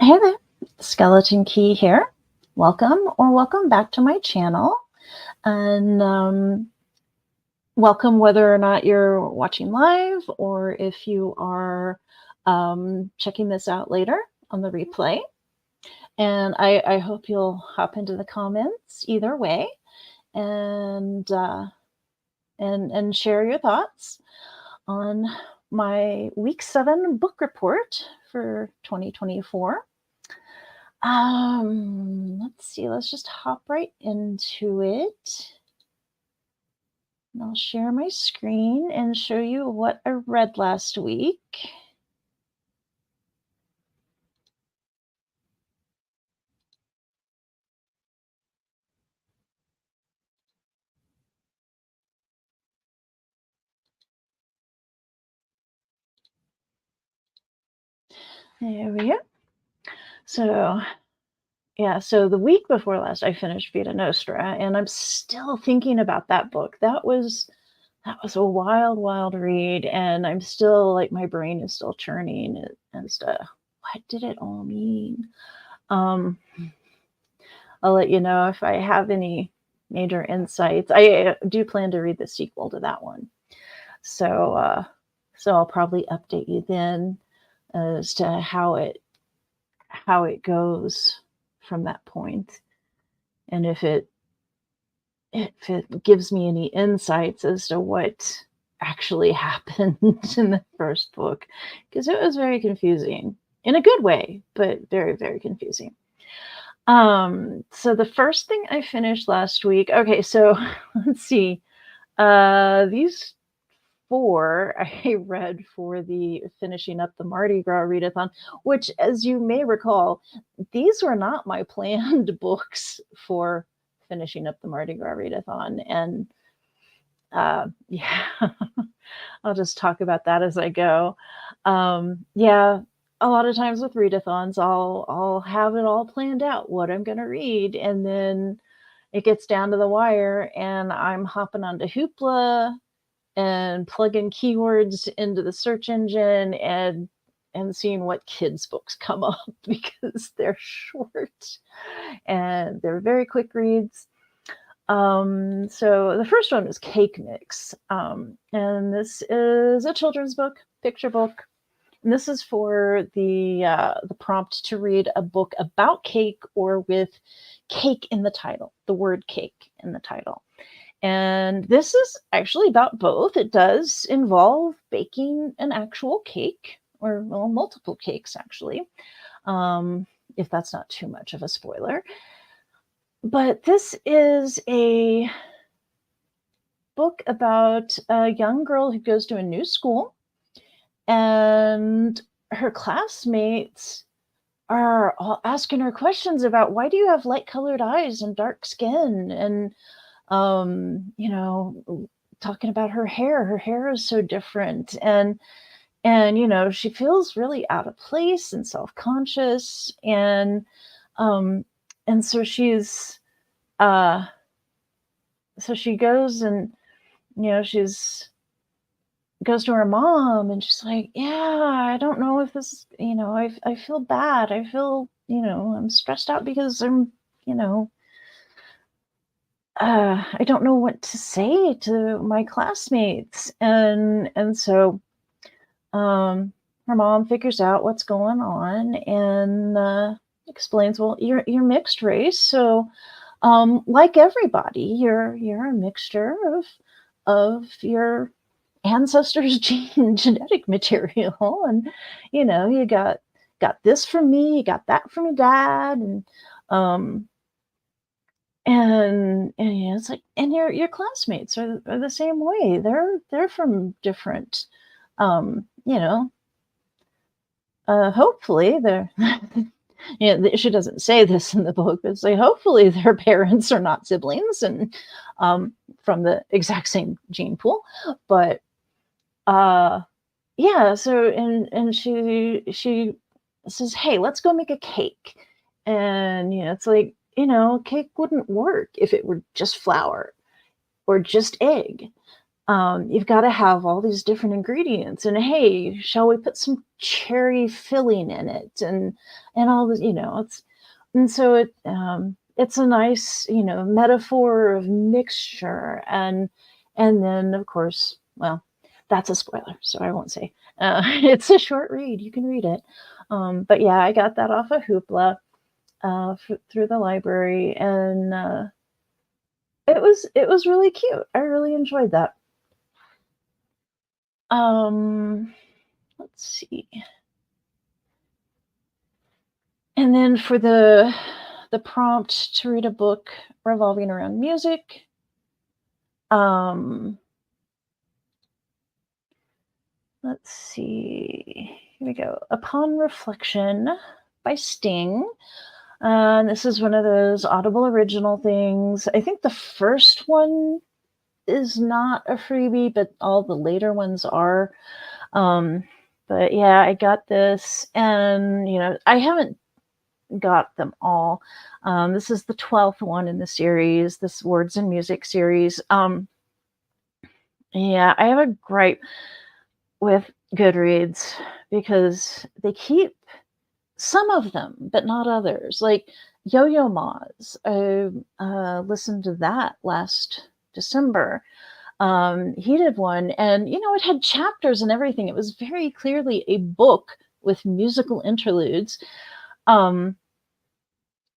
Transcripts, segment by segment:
Hey there, Skeleton Key here. Welcome back to my channel. And welcome whether or not you're watching live or if you are checking this out later on the replay. And I hope you'll hop into the comments either way and share your thoughts on my week 7 book report for 2024. Let's see, let's just hop right into it. And I'll share my screen and show you what I read last week. There we go. So, yeah, so the week before last, I finished Vita Nostra, and I'm still thinking about that book. That was a wild, wild read, and I'm still like my brain is still churning as to what did it all mean. I'll let you know if I have any major insights. I do plan to read the sequel to that one, so I'll probably update you then as to how it goes from that point, and if it gives me any insights as to what actually happened in the first book, because it was very confusing in a good way, but very, very confusing. So the first thing I finished last week, okay, so let's see. These 4 I read for the finishing up the Mardi Gras Readathon, which, as you may recall, these were not my planned books for finishing up the Mardi Gras Readathon. And yeah, I'll just talk about that as I go. Yeah, a lot of times with readathons, I'll have it all planned out what I'm going to read, and then it gets down to the wire, and I'm hopping onto Hoopla and plugging keywords into the search engine and seeing what kids' books come up because they're short and they're very quick reads. So the first one is Cake Mix, and this is a children's book, picture book. And this is for the prompt to read a book about cake or with cake in the title, the word cake in the title. And this is actually about both. It does involve baking an actual cake, or well, multiple cakes actually, if that's not too much of a spoiler. But this is a book about a young girl who goes to a new school, and her classmates are all asking her questions about, why do you have light colored eyes and dark skin? And talking about her hair. Her hair is so different, and she feels really out of place and self-conscious, and so she goes and goes to her mom, and she's like, yeah, I don't know if this, I feel bad. I feel, I'm stressed out because I'm, I don't know what to say to my classmates. And so her mom figures out what's going on and explains, well, you're mixed race, so like everybody, you're a mixture of your ancestors' genetic material, and you got this from me, you got that from your dad, and it's like, and your classmates are the same way. They're from different, um, you know, hopefully they're, she doesn't say this in the book, but say hopefully their parents are not siblings and from the exact same gene pool. But yeah, so and she says, hey, let's go make a cake. And it's like, cake wouldn't work if it were just flour or just egg. You've got to have all these different ingredients, and hey, shall we put some cherry filling in it, and all this, it's and so it's a nice, metaphor of mixture, and then of course, well, that's a spoiler, so I won't say. It's a short read, you can read it. But yeah, I got that off of Hoopla through the library, and it was really cute. I really enjoyed that. Um, let's see. And then for the prompt to read a book revolving around music, um, let's see. Here we go. Upon Reflection by Sting. This is one of those Audible original things. I think the first one is not a freebie, but all the later ones are. But yeah, I got this, and I haven't got them all. This is the 12th one in the series, this Words and Music series. Yeah, I have a gripe with Goodreads because they keep some of them, but not others. Like Yo-Yo Ma's, I listened to that last December. He did one, and it had chapters and everything. It was very clearly a book with musical interludes. Um,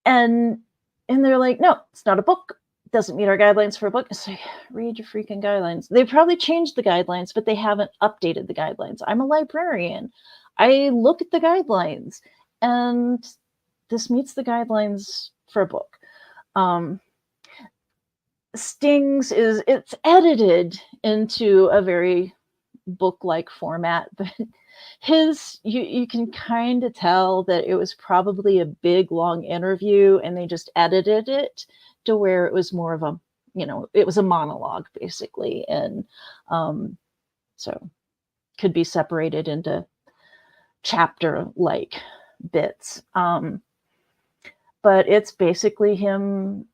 and they're like, no, it's not a book. It doesn't meet our guidelines for a book. It's like, read your freaking guidelines. They probably changed the guidelines, but they haven't updated the guidelines. I'm a librarian. I look at the guidelines, and this meets the guidelines for a book. Sting's it's edited into a very book-like format, but you can kind of tell that it was probably a big long interview, and they just edited it to where it was more of a, it was a monologue basically, and so could be separated into chapter like bits. But it's basically him,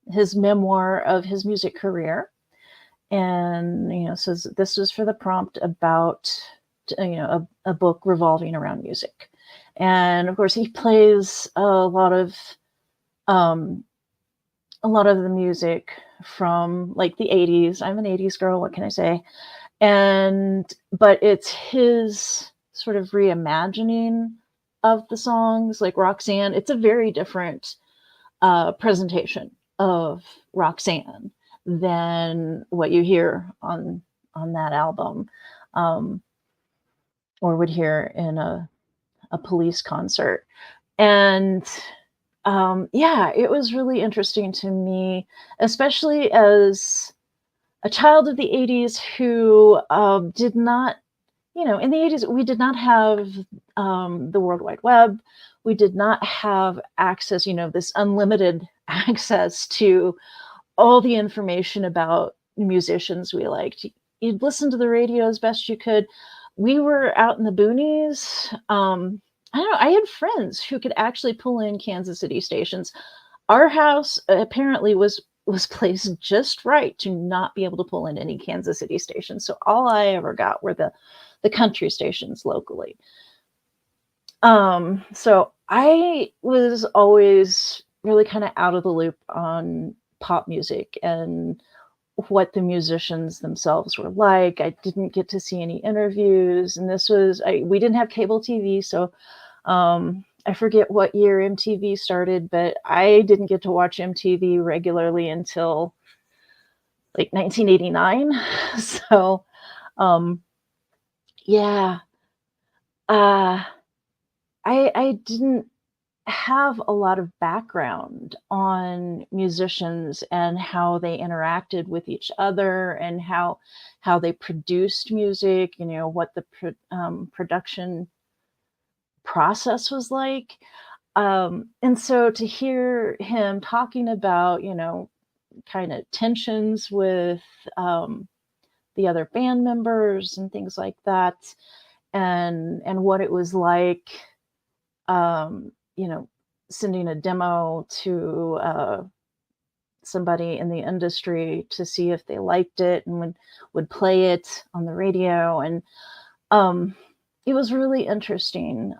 his memoir of his music career. And says this was for the prompt about a book revolving around music. And of course he plays a lot of the music from like the 80s. I'm an 80s girl, what can I say? But it's his sort of reimagining of the songs, like Roxanne. It's a very different presentation of Roxanne than what you hear on that album, or would hear in a Police concert. And yeah, it was really interesting to me, especially as a child of the 80s who did not, in the 80s, we did not have the World Wide Web. We did not have access, this unlimited access to all the information about musicians we liked. You'd listen to the radio as best you could. We were out in the boonies. I don't know, I had friends who could actually pull in Kansas City stations. Our house apparently was placed just right to not be able to pull in any Kansas City stations. So all I ever got were the country stations locally. So I was always really kind of out of the loop on pop music and what the musicians themselves were like. I didn't get to see any interviews, and we didn't have cable TV, so I forget what year MTV started, but I didn't get to watch MTV regularly until like 1989. So yeah, I didn't have a lot of background on musicians and how they interacted with each other and how they produced music, what the production process was like. And so to hear him talking about, kind of tensions with the other band members and things like that, and what it was like, sending a demo to somebody in the industry to see if they liked it and would play it on the radio. And um, it was really interesting,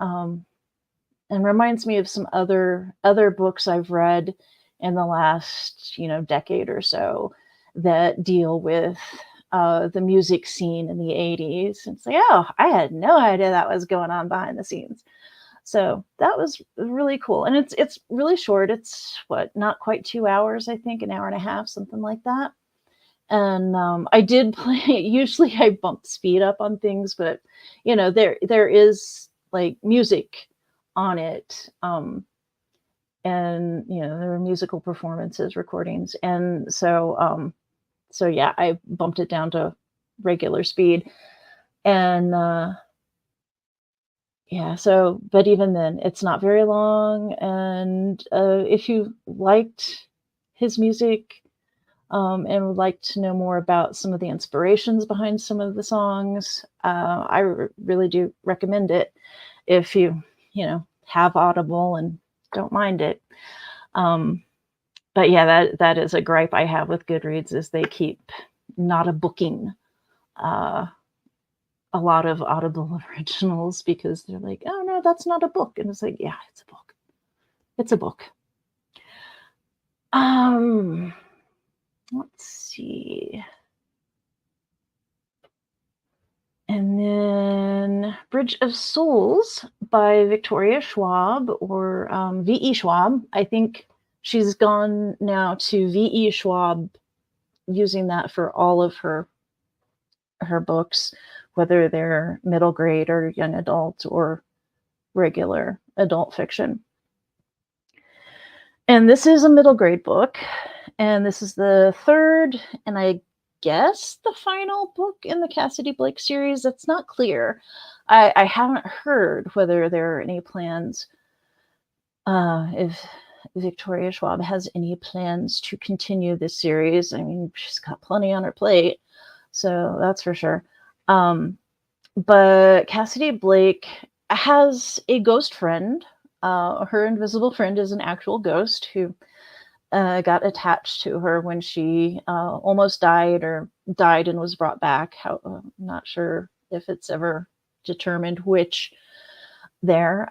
and reminds me of some other books I've read in the last, decade or so that deal with the music scene in the 80s. It's like, oh, I had no idea that was going on behind the scenes. So that was really cool. And it's really short. It's what, not quite 2 hours, I think, an hour and a half, something like that. And I did play. Usually, I bump speed up on things, but there is like music on it, and there were musical performances, recordings, and so yeah, I bumped it down to regular speed, and yeah. So, but even then, it's not very long, and if you liked his music, and would like to know more about some of the inspirations behind some of the songs, I really do recommend it if have Audible and don't mind it. But yeah, that is a gripe I have with Goodreads, is they keep not a booking a lot of Audible originals, because they're like, oh no, that's not a book, and it's like, yeah, it's a book. It's a book. Let's see. And then Bridge of Souls by Victoria Schwab, or V.E. Schwab. I think she's gone now to V.E. Schwab, using that for all of her books, whether they're middle grade or young adult or regular adult fiction. And this is a middle grade book, and this is the third, and I guess the final book in the Cassidy Blake series. It's not clear. I haven't heard whether there are any plans, if Victoria Schwab has any plans to continue this series. I mean, she's got plenty on her plate, so that's for sure. But Cassidy Blake has a ghost friend. Her invisible friend is an actual ghost who got attached to her when she almost died, or died and was brought back. I'm not sure if it's ever determined which there.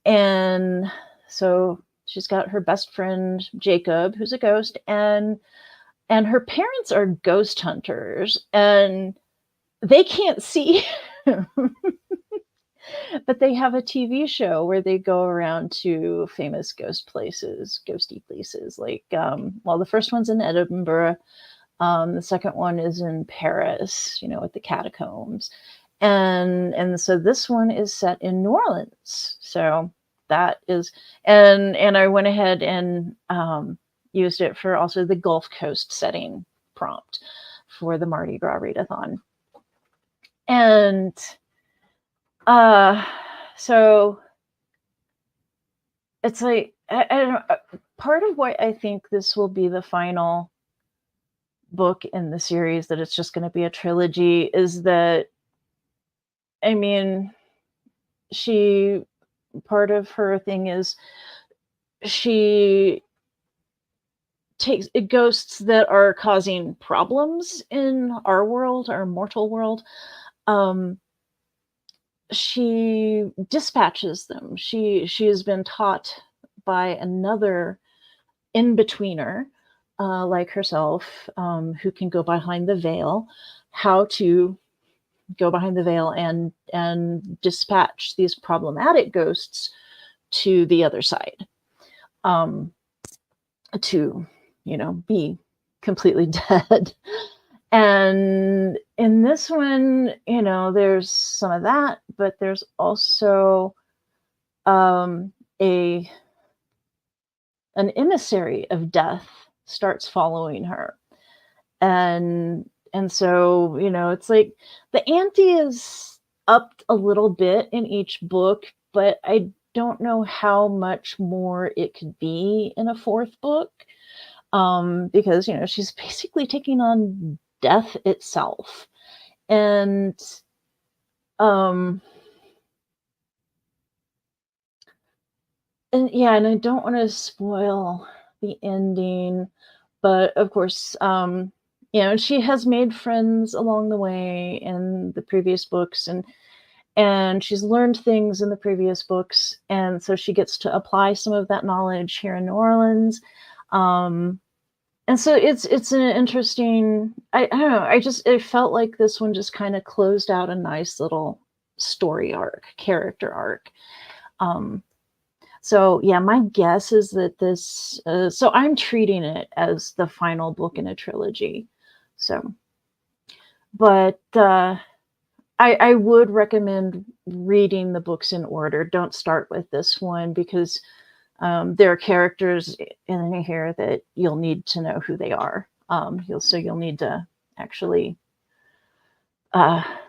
And so she's got her best friend, Jacob, who's a ghost, and her parents are ghost hunters, and they can't see him. But they have a TV show where they go around to famous ghosty places. Like, well, the first one's in Edinburgh. The second one is in Paris, with the catacombs. And so this one is set in New Orleans. So that is, and I went ahead and used it for also the Gulf Coast setting prompt for the Mardi Gras Readathon. And so it's like, I don't know, part of why I think this will be the final book in the series, that it's just going to be a trilogy, is that, I mean, part of her thing is she takes ghosts that are causing problems in our world, our mortal world. She dispatches them. She has been taught by another in-betweener, like herself, who can go behind the veil, how to go behind the veil and dispatch these problematic ghosts to the other side, to be completely dead. And in this one, there's some of that, but there's also an emissary of death starts following her. And so, it's like the ante is upped a little bit in each book, but I don't know how much more it could be in a fourth book, because, she's basically taking on death itself. And yeah, and I don't want to spoil the ending, but of course, she has made friends along the way in the previous books, and she's learned things in the previous books, and so she gets to apply some of that knowledge here in New Orleans. And so it's an interesting. I don't know. It felt like this one just kind of closed out a nice little story arc, character arc. So yeah, my guess is that this. So I'm treating it as the final book in a trilogy. So, but I would recommend reading the books in order. Don't start with this one because there are characters in here that you'll need to know who they are. You'll need to actually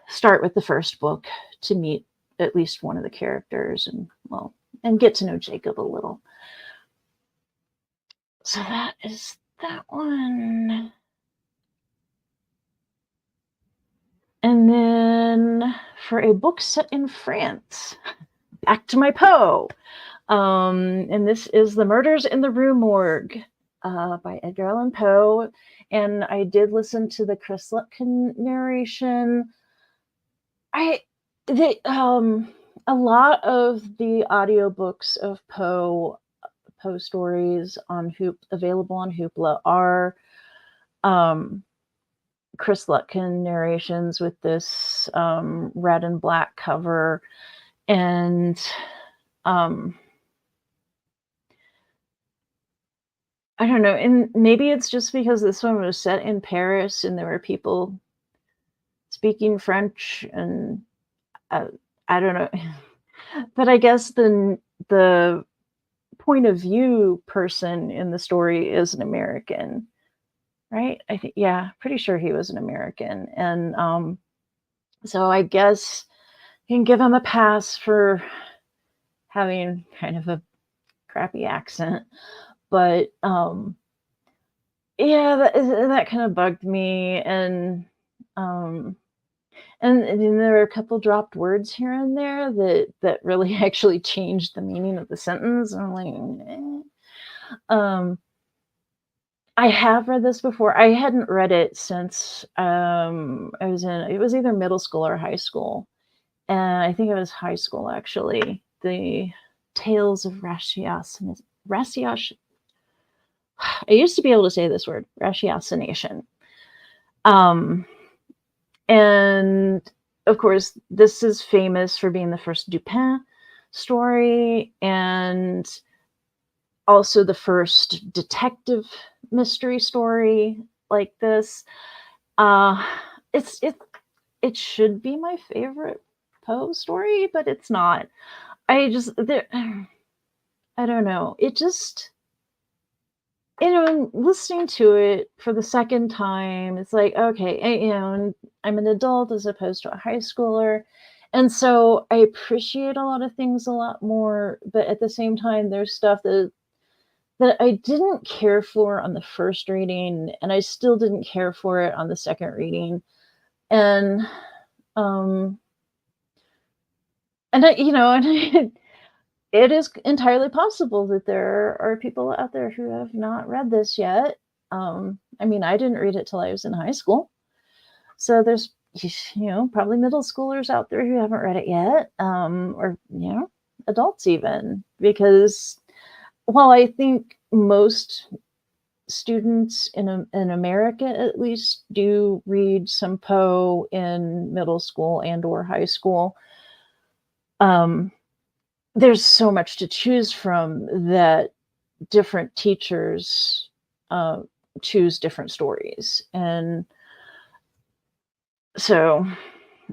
start with the first book to meet at least one of the characters and get to know Jacob a little. So that is that one. And then for a book set in France, back to my Poe. And this is The Murders in the Rue Morgue by Edgar Allan Poe. And I did listen to the Chris Lutkin narration. A lot of the audiobooks of Poe stories on available on Hoopla are Chris Lutkin narrations with this red and black cover. And I don't know, and maybe it's just because this one was set in Paris and there were people speaking French, and I don't know. But I guess the point of view person in the story is an American, right? I think, yeah, pretty sure he was an American. And so I guess you can give him a pass for having kind of a crappy accent. But yeah, that kind of bugged me, and there were a couple dropped words here and there that really actually changed the meaning of the sentence. And I'm like, I have read this before. I hadn't read it since it was either middle school or high school, and I think it was high school actually. The Tales of Ratiocination. I used to be able to say this word, ratiocination. And of course, this is famous for being the first Dupin story and also the first detective mystery story like this. It should be my favorite Poe story, but it's not. I don't know. It just, listening to it for the second time, it's like, okay, I'm an adult as opposed to a high schooler. And so I appreciate a lot of things a lot more, but at the same time, there's stuff that I didn't care for on the first reading, and I still didn't care for it on the second reading. And, it is entirely possible that there are people out there who have not read this yet. I didn't read it till I was in high school. So there's, probably middle schoolers out there who haven't read it yet, or, adults even, because while I think most students in America, at least, do read some Poe in middle school and or high school, there's so much to choose from that different teachers choose different stories. And so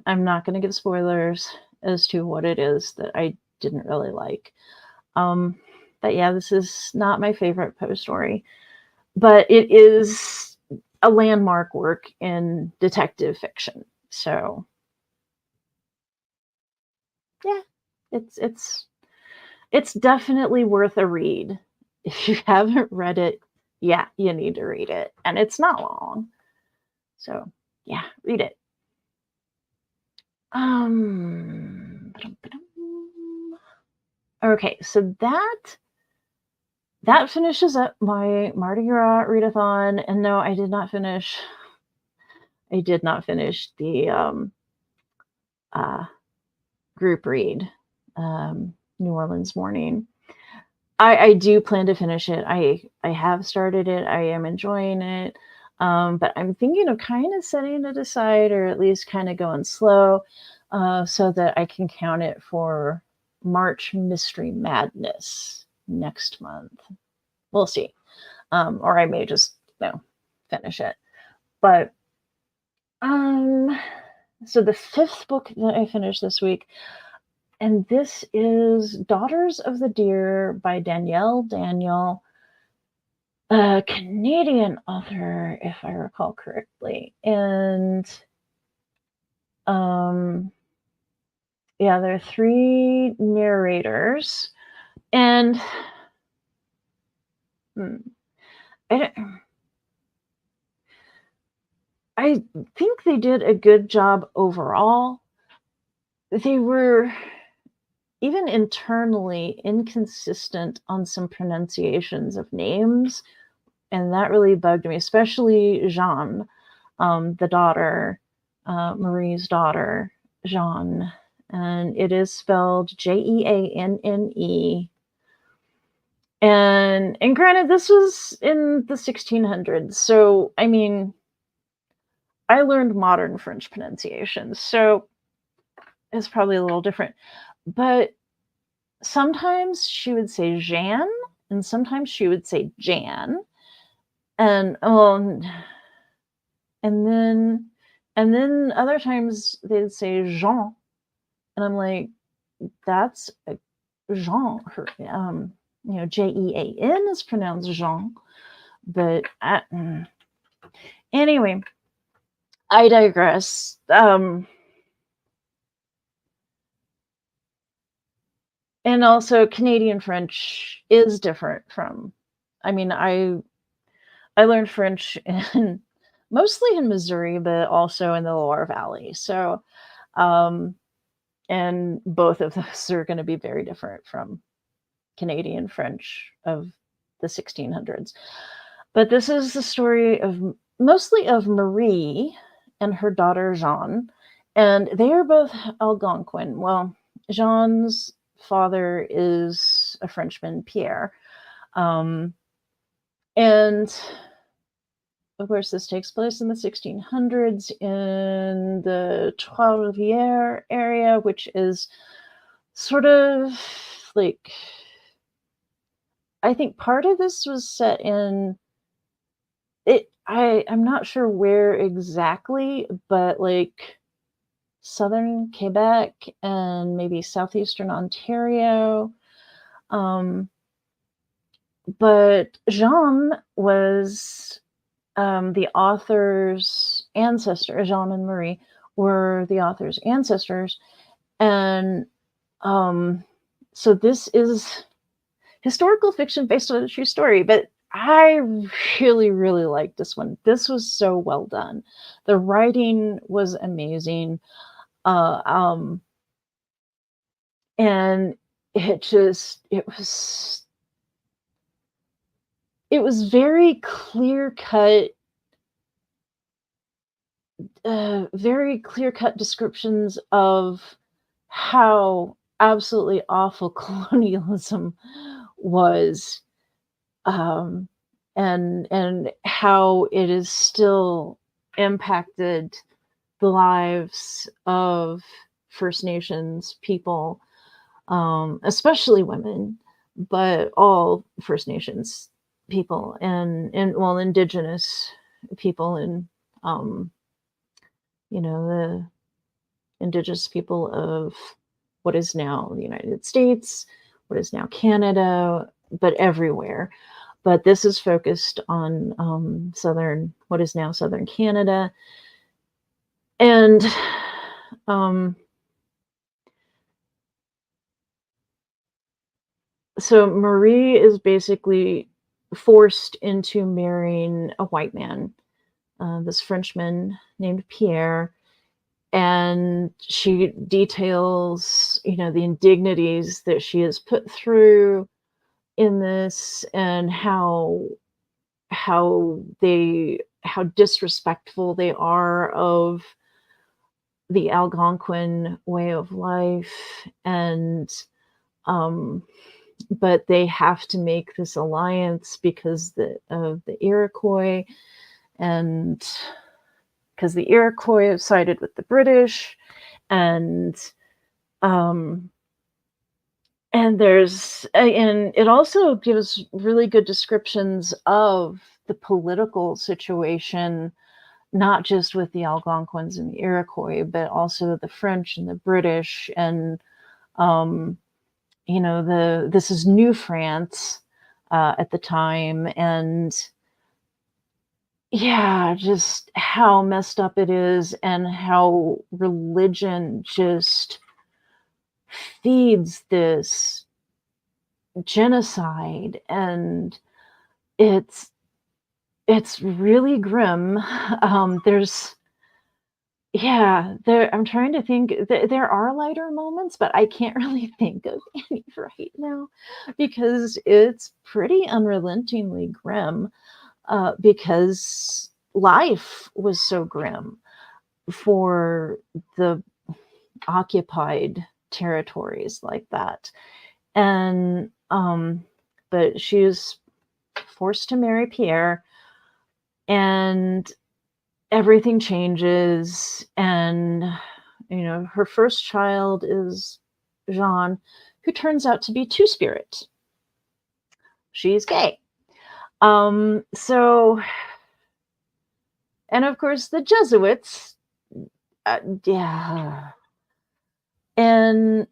I'm not going to give spoilers as to what it is that I didn't really like. But yeah, this is not my favorite Poe story, but it is a landmark work in detective fiction. So yeah, it's definitely worth a read. If you haven't read it, yeah, you need to read it. And it's not long. So yeah, read it. Okay, so that that finishes up my Mardi Gras Readathon. And no, I did not finish. I did not finish the uh, group read, New Orleans Morning. I do plan to finish it. I have started it. I am enjoying it. But I'm thinking of kind of setting it aside, or at least kind of going slow, so that I can count it for March Mystery Madness next month. We'll see. Or I may just, finish it. But so the 5th book that I finished this week, and this is Daughters of the Deer by Danielle Daniel, a Canadian author, if I recall correctly. And there are 3 narrators, and I think they did a good job overall. They were even internally inconsistent on some pronunciations of names, and that really bugged me, especially Jeanne, the daughter, Marie's daughter, Jeanne, and it is spelled Jeanne. And granted, this was in the 1600s, so I mean, I learned modern French pronunciation, so it's probably a little different. But sometimes she would say Jeanne, and sometimes she would say Jan, and then other times they'd say Jean, and I'm like, that's a Jean. Her, Jean is pronounced Jean, but anyway, I digress. And also, Canadian French is different from. I mean, I learned French mostly in Missouri, but also in the Loire Valley. So, and both of those are going to be very different from Canadian French of the 1600s. But this is the story of mostly of Marie and her daughter Jeanne, and they are both Algonquin. Well, Jeanne's father is a Frenchman, Pierre, and of course, this takes place in the 1600s in the Trois-Rivières area, which is sort of like, I think part of this was set in it. I'm not sure where exactly, but like southern Quebec and maybe southeastern Ontario. But Jeanne was the author's ancestor. Jeanne and Marie were the author's ancestors. And so this is historical fiction based on a true story, but I really, really liked this one. This was so well done. The writing was amazing. And it was very clear cut, very clear cut descriptions of how absolutely awful colonialism was, and how it has still impacted the lives of First Nations people, especially women, but all First Nations people and Indigenous people, and the Indigenous people of what is now the United States, what is now Canada, but everywhere. But this is focused on what is now southern Canada. And so Marie is basically forced into marrying a white man, this Frenchman named Pierre, and she details, the indignities that she has put through in this, and how disrespectful they are of the Algonquin way of life, and um but they have to make this alliance because of the Iroquois, and because the Iroquois have sided with the British, and um and it also gives really good descriptions of the political situation, not just with the Algonquins and the Iroquois, but also the French and the British, and um, this is New France at the time, and yeah, just how messed up it is, and how religion just feeds this genocide, and it's it's really grim. There's Yeah, I'm trying to think. There are lighter moments, but I can't really think of any right now because it's pretty unrelentingly grim. Because life was so grim for the occupied territories like that, and but she was forced to marry Pierre, and everything changes, and her first child is Jean, who turns out to be two-spirit. She's gay. So, and of course the Jesuits, yeah, and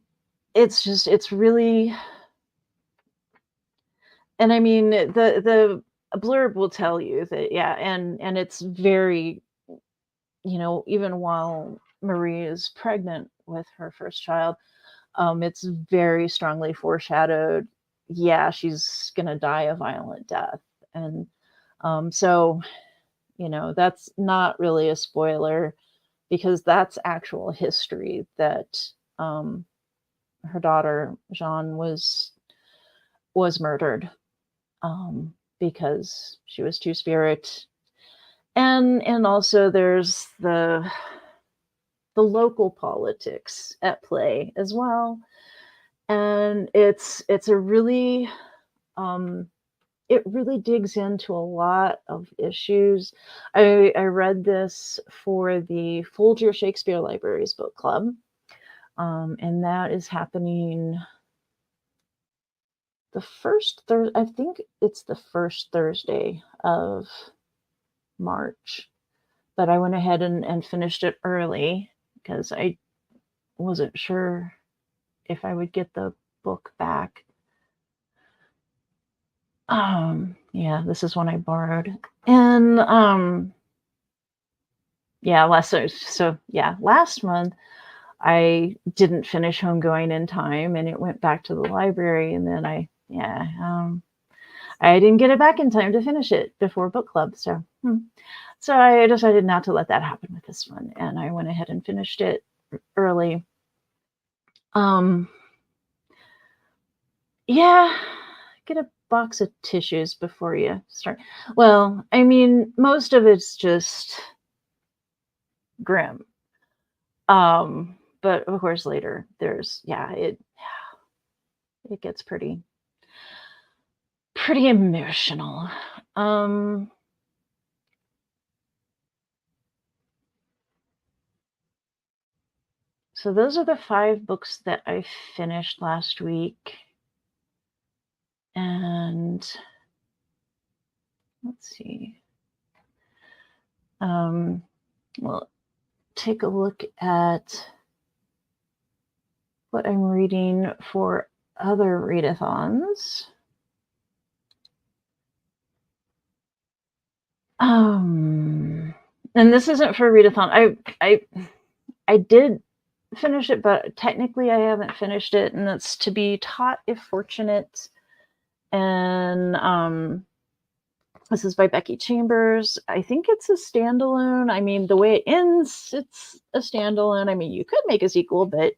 it's really, and I mean the blurb will tell you that, yeah, and it's very, even while Marie is pregnant with her first child, it's very strongly foreshadowed. Yeah, she's gonna die a violent death, and so that's not really a spoiler because that's actual history that her daughter Jean was murdered because she was two-spirit, and also there's the local politics at play as well, and it's a really it really digs into a lot of issues. I read this for the Folger Shakespeare Libraries book club, and that is happening I think it's the first Thursday of March, but I went ahead and finished it early because I wasn't sure if I would get the book back. Yeah, this is one I borrowed. And yeah, last month I didn't finish Homegoing in time, and it went back to the library, and then I didn't get it back in time to finish it before book club. So I decided not to let that happen with this one, and I went ahead and finished it early. Yeah, get a box of tissues before you start. Well, I mean, most of it's just grim. But of course later there's, it gets pretty emotional. So those are the 5 books that I finished last week. And let's see. Well, take a look at what I'm reading for other readathons. And this isn't for readathon. I did finish it, but technically I haven't finished it, and that's To Be Taught If Fortunate. And this is by Becky Chambers. I think it's a standalone. I mean, the way it ends, it's a standalone. I mean, you could make a sequel, but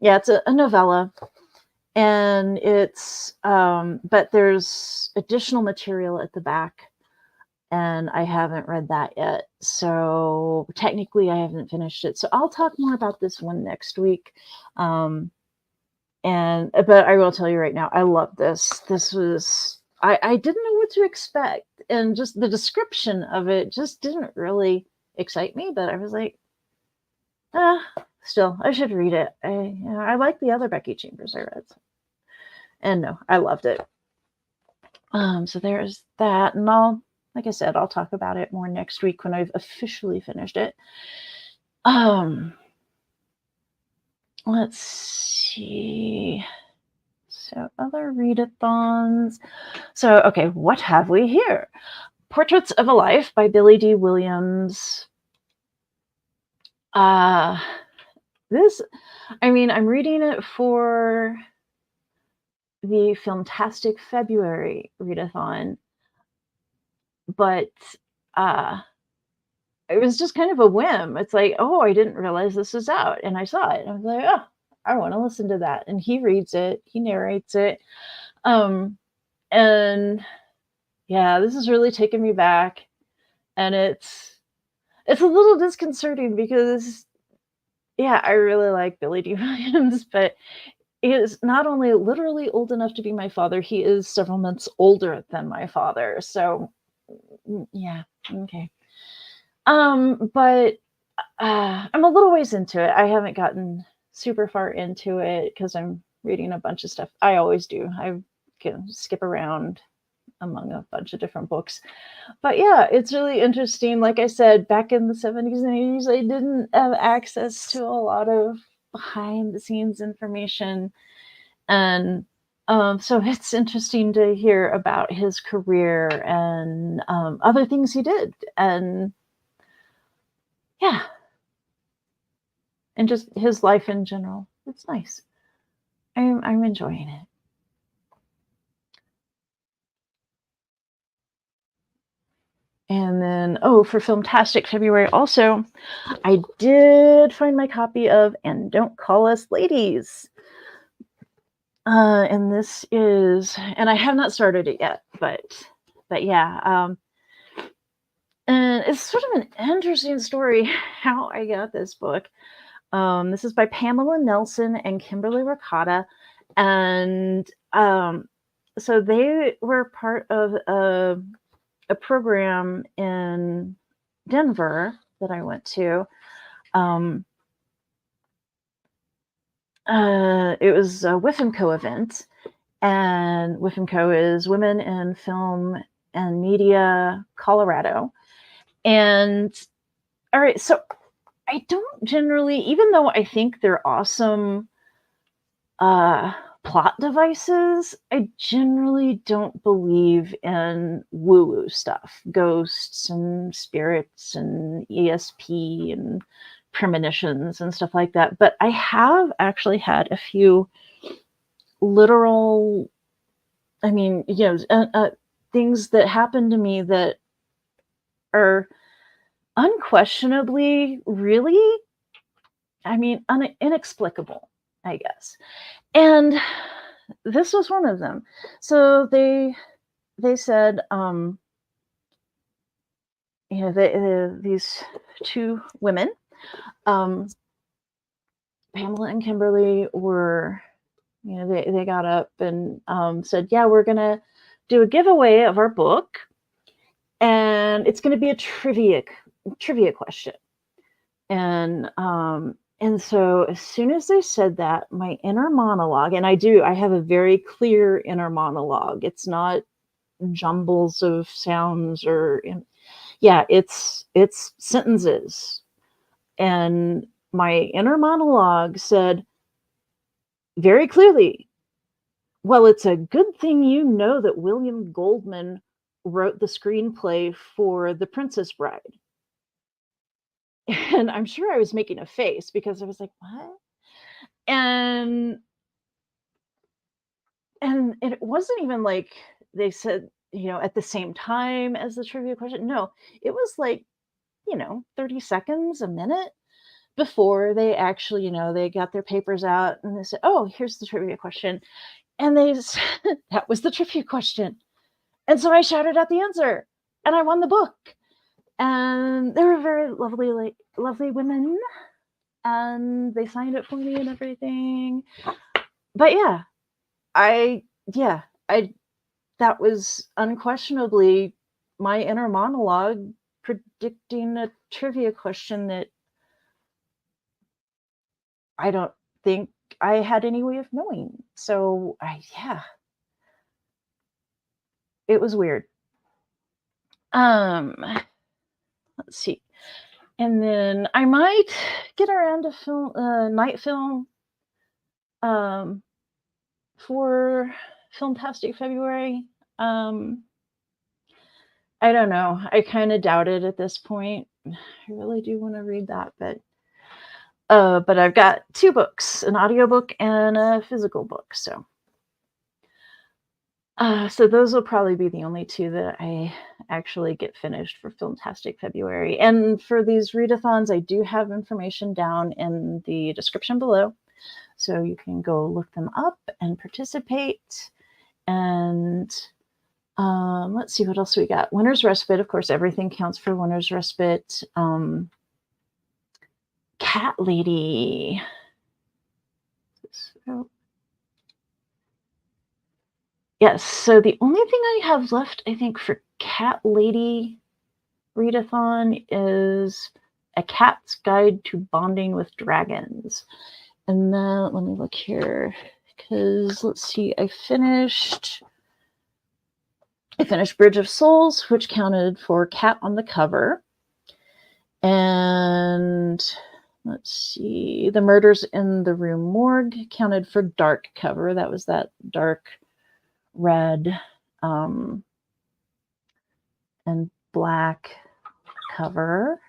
yeah, it's a novella. And it's but there's additional material at the back, and I haven't read that yet. So technically I haven't finished it. So I'll talk more about this one next week. But I will tell you right now, I love this. This was I didn't know what to expect, and just the description of it just didn't really excite me, but I was like, still, I should read it. I like the other Becky Chambers I read. And no, I loved it. So there's that, and like I said, I'll talk about it more next week when I've officially finished it. Let's see. So other readathons. So, okay, what have we here? Portraits of a Life by Billy D. Williams. I'm reading it for the Filmtastic February readathon, but it was just kind of a whim. It's like, oh, I didn't realize this was out, and I saw it. I was like, oh, I want to listen to that. And he reads it, he narrates it, and yeah, this has really taken me back, and it's a little disconcerting because, yeah, I really like Billy D. Williams, but he is not only literally old enough to be my father, he is several months older than my father. So, yeah, okay. But I'm a little ways into it. I haven't gotten super far into it because I'm reading a bunch of stuff. I always do. I can skip around among a bunch of different books. But yeah, it's really interesting. Like I said, back in the 70s and 80s, I didn't have access to a lot of behind the scenes information. And so it's interesting to hear about his career and other things he did. And yeah, and just his life in general. It's nice. I'm enjoying it. And then, for Filmtastic February also, I did find my copy of And Don't Call Us Ladies. And this is, and I have not started it yet, but yeah. And it's sort of an interesting story how I got this book. This is by Pamela Nelson and Kimberly Ricotta. And so they were part of a program in Denver that I went to. It was a WIFMCO event, and WIFMCO is Women in Film and Media Colorado. And all right, so I don't generally, even though I think they're awesome plot devices, I generally don't believe in woo-woo stuff, ghosts and spirits and ESP and premonitions and stuff like that. But I have actually had a few literal, things that happen to me that are unquestionably really, inexplicable, I guess. And this was one of them. So they said, these two women, Pamela and Kimberly, were, they got up and said, yeah, we're going to do a giveaway of our book, and it's going to be a trivia question. And so as soon as they said that, my inner monologue, and I have a very clear inner monologue. It's not jumbles of sounds it's sentences. And my inner monologue said very clearly, well, it's a good thing you know that William Goldman wrote the screenplay for The Princess Bride. And I'm sure I was making a face because I was like, what? And it wasn't even like they said, at the same time as the trivia question. No, it was like, 30 seconds, a minute before they actually, they got their papers out and they said, "Oh, here's the trivia question." And they said, that was the trivia question. And so I shouted out the answer and I won the book. And they were very lovely women. And they signed it for me and everything. But yeah, that was unquestionably my inner monologue predicting a trivia question that I don't think I had any way of knowing. So it was weird. Let's see. And then I might get around to night film for Filmtastic February. I don't know. I kind of doubt it at this point. I really do want to read that, but I've got 2 books, an audiobook and a physical book. So those will probably be the only 2 that I actually get finished for Filmtastic February. And for these readathons, I do have information down in the description below. So you can go look them up and participate. And let's see what else we got. Winter's Respite, of course, everything counts for Winter's Respite. Cat Lady. Yes, so the only thing I have left, I think, for Cat Lady Readathon is A Cat's Guide to Bonding with Dragons. And then, let me look here, because let's see, I finished Bridge of Souls, which counted for Cat on the cover. And let's see, The Murders in the Rue Morgue counted for dark cover. That was that dark red and black cover.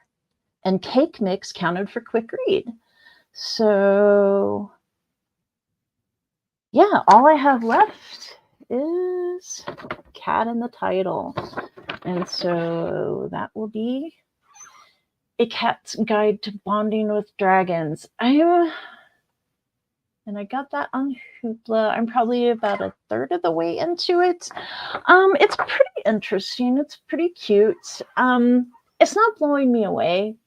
And Cake Mix counted for quick read. So yeah, all I have left is Cat in the title. And so that will be A Cat's Guide to Bonding with Dragons. And I got that on Hoopla. I'm probably about a third of the way into it. It's pretty interesting. It's pretty cute. It's not blowing me away,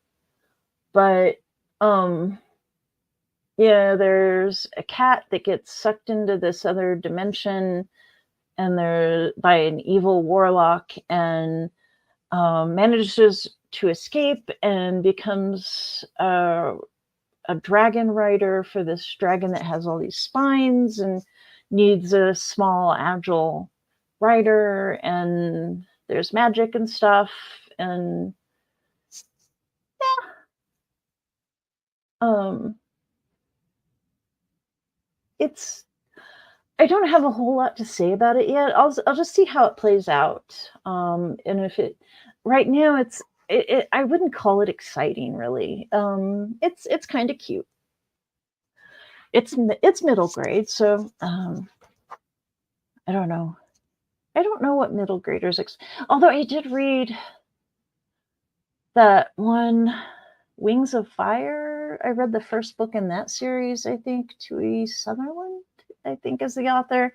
but yeah, there's a cat that gets sucked into this other dimension, and they're by an evil warlock, and manages to escape and becomes a dragon rider for this dragon that has all these spines and needs a small, agile rider. And there's magic and stuff. And I don't have a whole lot to say about it yet. I'll just see how it plays out. And if it right now I wouldn't call it exciting, really. It's kind of cute. It's middle grade, so I don't know. I don't know what middle graders although I did read that one, Wings of Fire. I read the first book in that series, I think. Tui Sutherland, I think, is the author.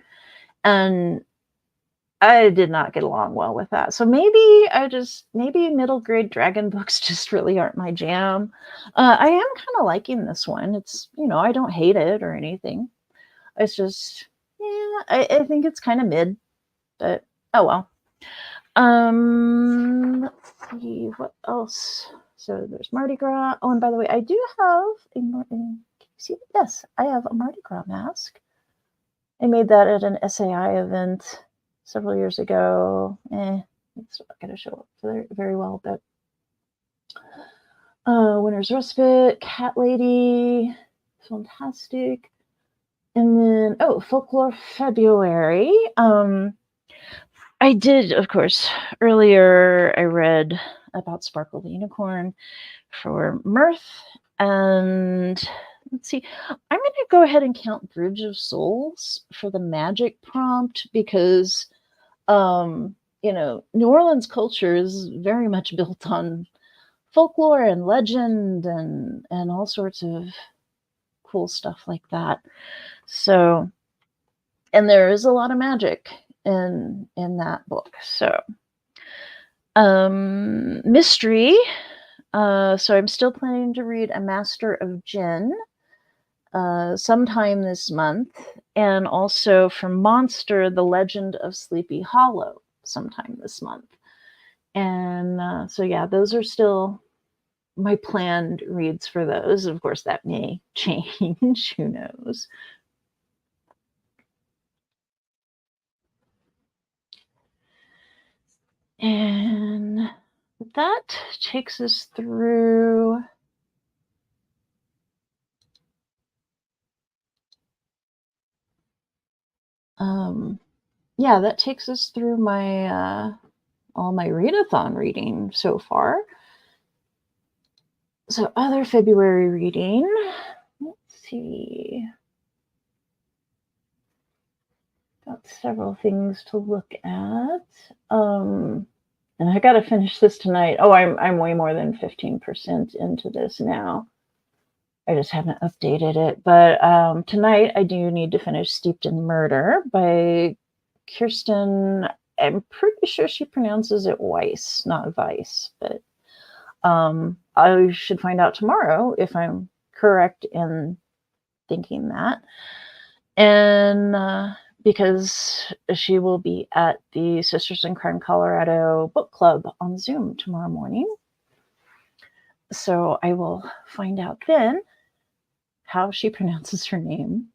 And I did not get along well with that. So maybe middle grade dragon books just really aren't my jam. I am kind of liking this one. It's, I don't hate it or anything. It's just, I think it's kind of mid, but oh well. Let's see what else. So there's Mardi Gras. Oh, and by the way, I do have can you see? Yes, I have a Mardi Gras mask. I made that at an SAI event several years ago. It's not going to show up very well, but Winter's Respite, Cat Lady, fantastic. And then, Folklore February. I did, of course, earlier I read about Sparkle the Unicorn for Mirth. And let's see, I'm going to go ahead and count Bridge of Souls for the magic prompt because, New Orleans culture is very much built on folklore and legend and all sorts of cool stuff like that. So, and there is a lot of magic in that book. So, mystery. So I'm still planning to read A Master of Jinn sometime this month, and also from Monster, The Legend of Sleepy Hollow sometime this month. And so yeah, those are still my planned reads for those. Of course, that may change. Who knows? And that takes us through yeah, that takes us through my all my readathon reading so far. So other February reading, let's see. Got several things to look at. And I got to finish this tonight. Oh, I'm way more than 15% into this now. I just haven't updated it. But tonight I do need to finish Steeped in Murder by Kirsten. I'm pretty sure she pronounces it Weiss, not Weiss. But I should find out tomorrow if I'm correct in thinking that. And because she will be at the Sisters in Crime Colorado book club on Zoom tomorrow morning. So I will find out then how she pronounces her name.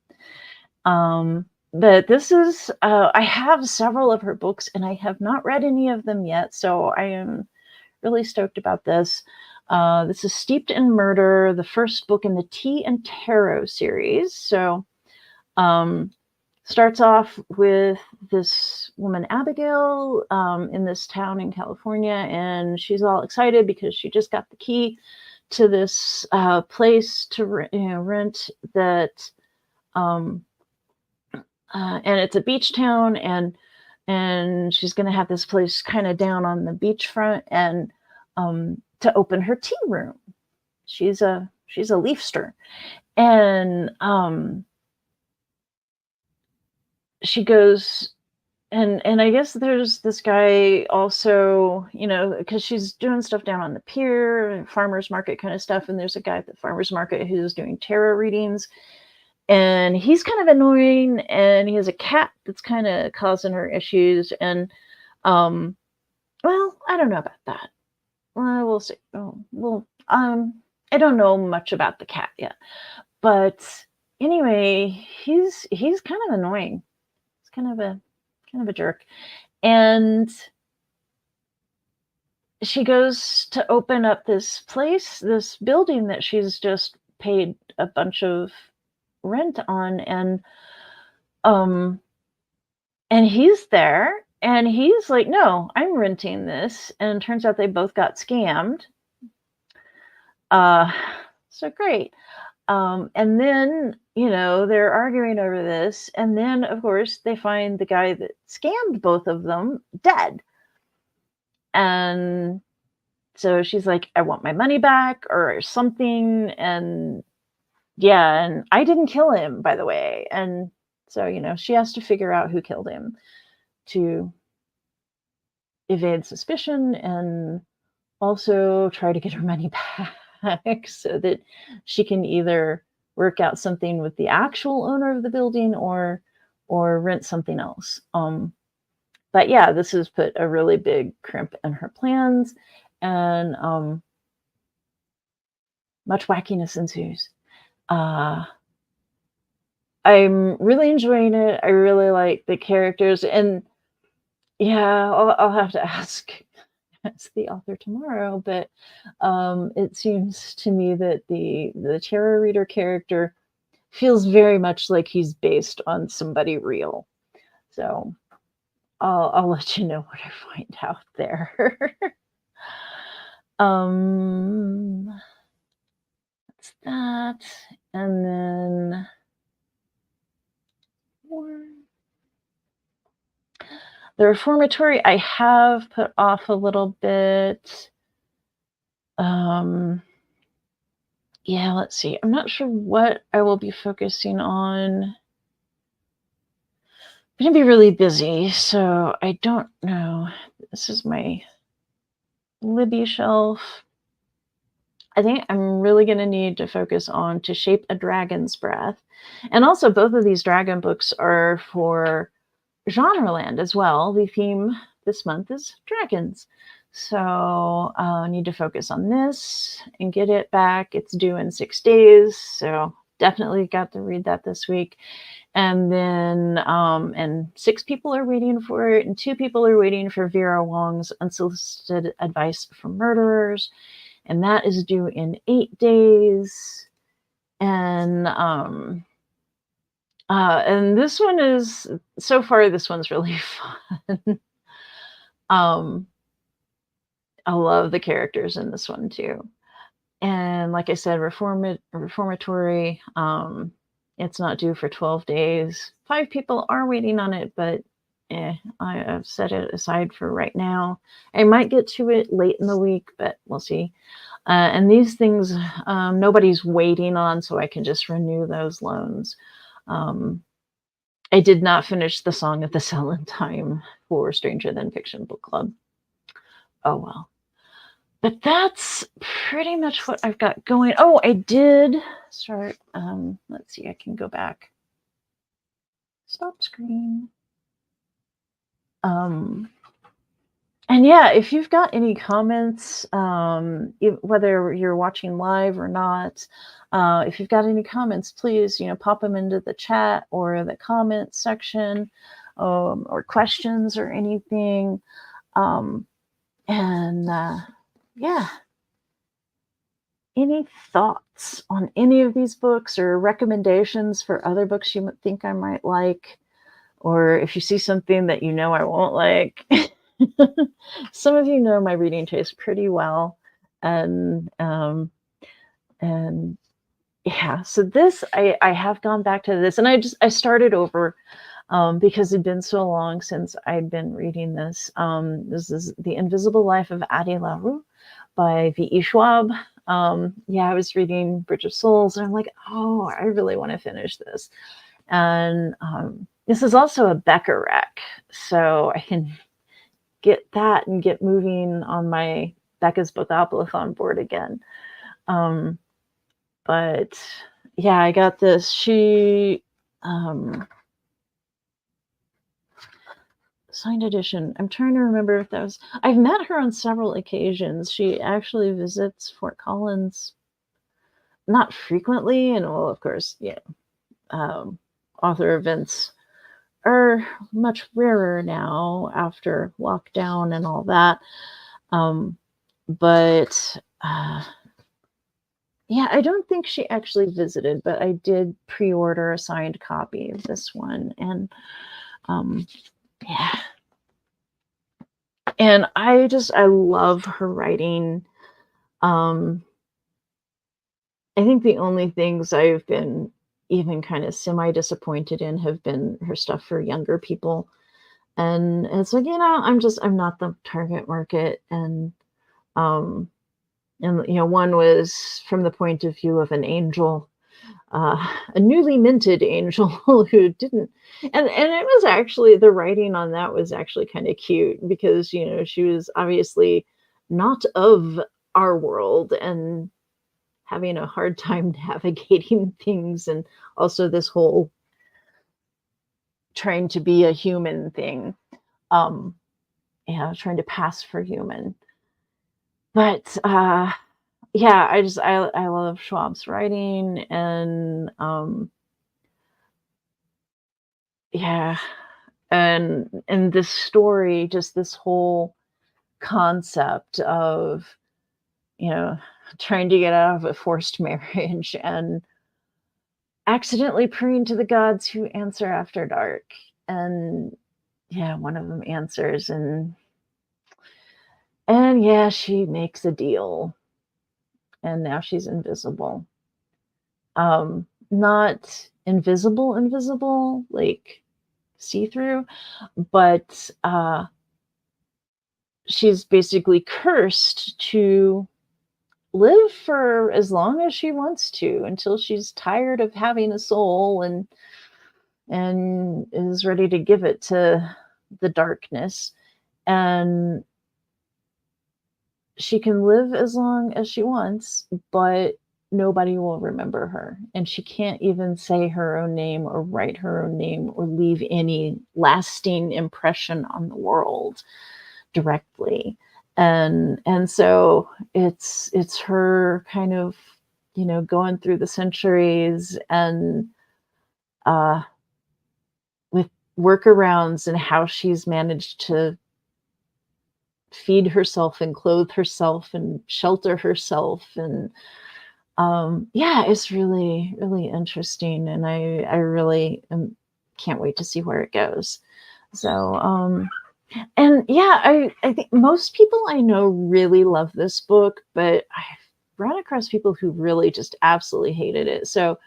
But this is, I have several of her books and I have not read any of them yet. So I am really stoked about this. This is Steeped in Murder, the first book in the Tea and Tarot series. So starts off with this woman, Abigail, in this town in California, and she's all excited because she just got the key to this place to rent that, and it's a beach town, and she's going to have this place kind of down on the beachfront, and to open her tea room. She's a leafster, and she goes, and I guess there's this guy also, because she's doing stuff down on the pier and farmers market kind of stuff, and there's a guy at the farmers market who's doing tarot readings, and he's kind of annoying, and he has a cat that's kind of causing her issues, and well, I don't know about that. We'll see. I don't know much about the cat yet, but anyway, he's kind of annoying. He's kind of a jerk. And she goes to open up this place, this building that she's just paid a bunch of rent on, and he's there, and he's like, no, I'm renting this. And it turns out they both got scammed. So great. And then, they're arguing over this. And then, of course, they find the guy that scammed both of them dead. And so she's like, I want my money back or something. And yeah, and I didn't kill him, by the way. And so, she has to figure out who killed him to evade suspicion and also try to get her money back so that she can either work out something with the actual owner of the building or rent something else. But yeah, this has put a really big crimp in her plans, and much wackiness ensues. I'm really enjoying it. I really like the characters, and yeah, I'll have to ask the author tomorrow, but it seems to me that the tarot reader character feels very much like he's based on somebody real. So I'll let you know what I find out there. That's that. And then the Reformatory I have put off a little bit. Yeah, let's see. I'm not sure what I will be focusing on. I'm gonna be really busy, so I don't know. This is my Libby shelf. I think I'm really gonna need to focus on To Shape a Dragon's Breath. And also both of these dragon books are for Genreland as well. The theme this month is dragons. So I need to focus on this and get it back. It's due in 6 days, so definitely got to read that this week. And then, and 6 people are waiting for it, and 2 people are waiting for Vera Wong's Unsolicited Advice from Murderers, and that is due in 8 days. And this one is, so far, this one's really fun. I love the characters in this one too. And like I said, reformatory. It's not due for 12 days. 5 people are waiting on it, but I've set it aside for right now. I might get to it late in the week, but we'll see. And these things, nobody's waiting on, so I can just renew those loans. I did not finish The Song of the Cell in time for Stranger Than Fiction Book Club. Oh well. But that's pretty much what I've got going. Oh, I did start. Let's see, I can go back. Stop screen. And yeah, if you've got any comments, whether you're watching live or not, if you've got any comments, please, pop them into the chat or the comment section, or questions or anything. Yeah. Any thoughts on any of these books or recommendations for other books you think I might like? Or if you see something that I won't like. Some of you know my reading taste pretty well. And yeah, so this, I have gone back to this, and I started over because it'd been so long since I'd been reading this. This is The Invisible Life of Addie LaRue by V.E. Schwab. I was reading Bridge of Souls, and I'm like, oh, I really want to finish this. And this is also a Becker rec, so I can get that and get moving on my Becca's Bothoplathon board again. But yeah, I got this. She signed edition. I'm trying to remember if that was. I've met her on several occasions. She actually visits Fort Collins, not frequently, and well, of course, author events are much rarer now after lockdown and all that. But I don't think she actually visited, but I did pre-order a signed copy of this one. And and I love her writing. I think the only things I've been even kind of semi-disappointed in have been her stuff for younger people. And it's like, I'm not the target market. And one was from the point of view of an angel, a newly minted angel who didn't, and it was actually, the writing on that was actually kind of cute because, she was obviously not of our world and having a hard time navigating things, and also this whole trying to be a human thing, trying to pass for human. But I love Schwab's writing, and and this story, just this whole concept of trying to get out of a forced marriage and accidentally praying to the gods who answer after dark. And one of them answers, and she makes a deal, and now she's invisible. Not invisible, like see-through, but she's basically cursed to live for as long as she wants to until she's tired of having a soul and is ready to give it to the darkness. And she can live as long as she wants, but nobody will remember her. And she can't even say her own name or write her own name or leave any lasting impression on the world directly. And so it's her kind of, going through the centuries and with workarounds and how she's managed to feed herself and clothe herself and shelter herself. And yeah, it's really, really interesting. And I really can't wait to see where it goes. So, and yeah, I think most people I know really love this book, but I've run across people who really just absolutely hated it. So,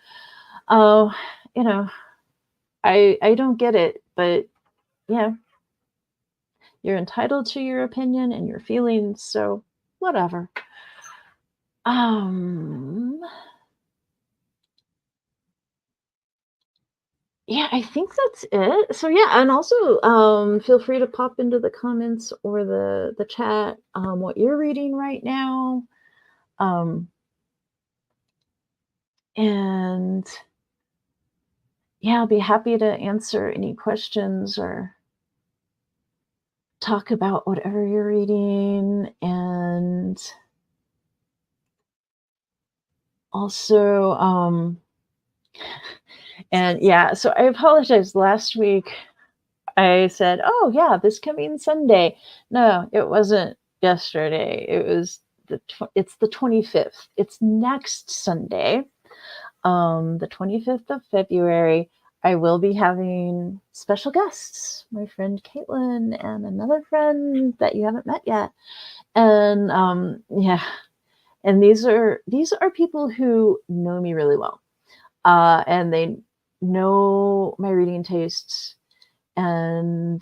uh, you know, I don't get it, but yeah, you're entitled to your opinion and your feelings, so whatever. Um, yeah, I think that's it. So yeah, and also feel free to pop into the comments or the chat what you're reading right now. And yeah, I'll be happy to answer any questions or talk about whatever you're reading. And also, and yeah, so I apologize. Last week I said, oh, yeah, this coming Sunday. No, it wasn't yesterday. It was it's the 25th. It's next Sunday, the 25th of February. I will be having special guests, my friend Caitlin and another friend that you haven't met yet. And yeah, and these are people who know me really well. And they know my reading tastes. And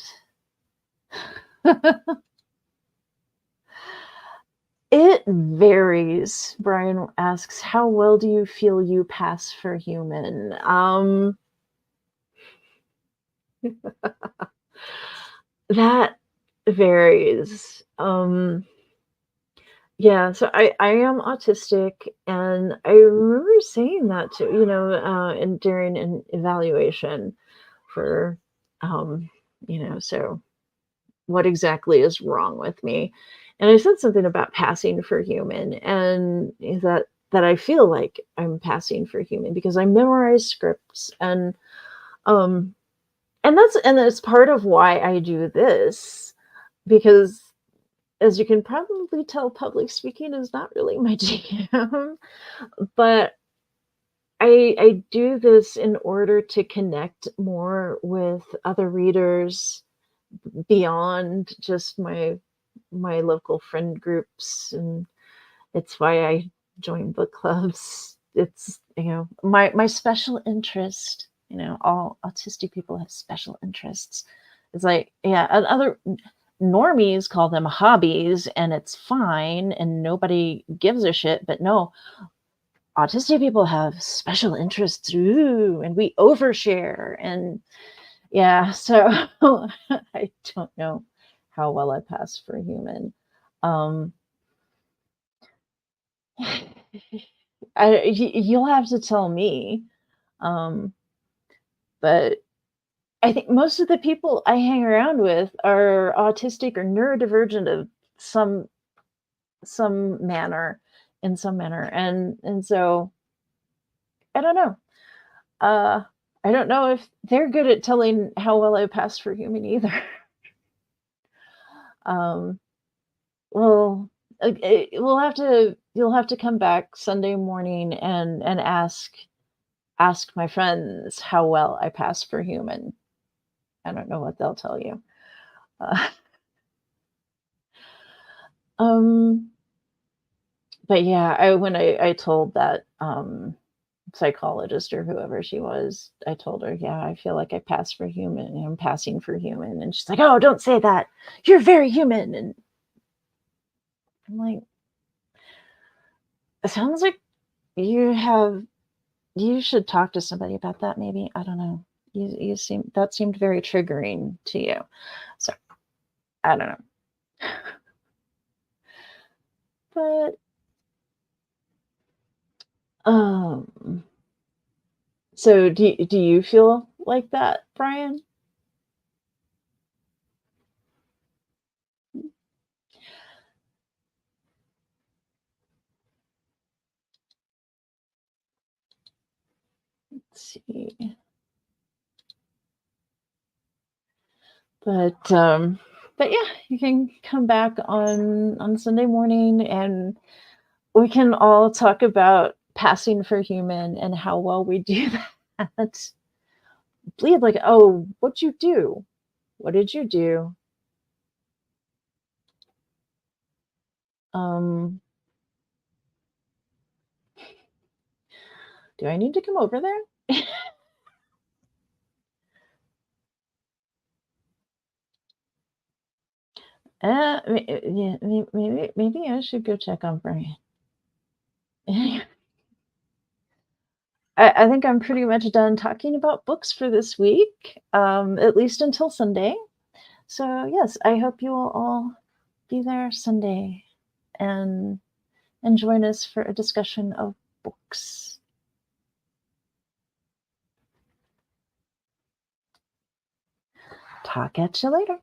it varies. Brian asks, how well do you feel you pass for human? That varies. Yeah, so I am autistic, and I remember saying that to, and during an evaluation for, so what exactly is wrong with me? And I said something about passing for human, and that I feel like I'm passing for human because I memorize scripts, um and that's part of why I do this, because as you can probably tell, public speaking is not really my jam. But I do this in order to connect more with other readers beyond just my local friend groups. And it's why I join book clubs. It's, my special interest. All autistic people have special interests. It's like, yeah, and other normies call them hobbies, and it's fine and nobody gives a shit. But no, autistic people have special interests, ooh, and we overshare. And yeah, so I don't know how well I pass for human. You'll have to tell me. But I think most of the people I hang around with are autistic or neurodivergent of some some manner, in some manner, and so I don't know. Uh, I don't know if they're good at telling how well I passed for human either. um, well, you'll have to come back Sunday morning and ask my friends how well I passed for human. I don't know what they'll tell you. Uh, um, but yeah, when I told that psychologist or whoever she was, I told her, yeah, I feel like I pass for human and I'm passing for human. And she's like, oh, don't say that. You're very human. And I'm like, It sounds like you should talk to somebody about that maybe. I don't know. That seemed very triggering to you. So, I don't know. But, um, so do you feel like that, Brian? Let's see. But, but yeah, you can come back on Sunday morning, and we can all talk about passing for human and how well we do that. Bleed like, "Oh, what'd you do? What did you do? Um, do I need to come over there?" Yeah, maybe I should go check on Brian. I think I'm pretty much done talking about books for this week, at least until Sunday. So, yes, I hope you will all be there Sunday and join us for a discussion of books. Talk at you later.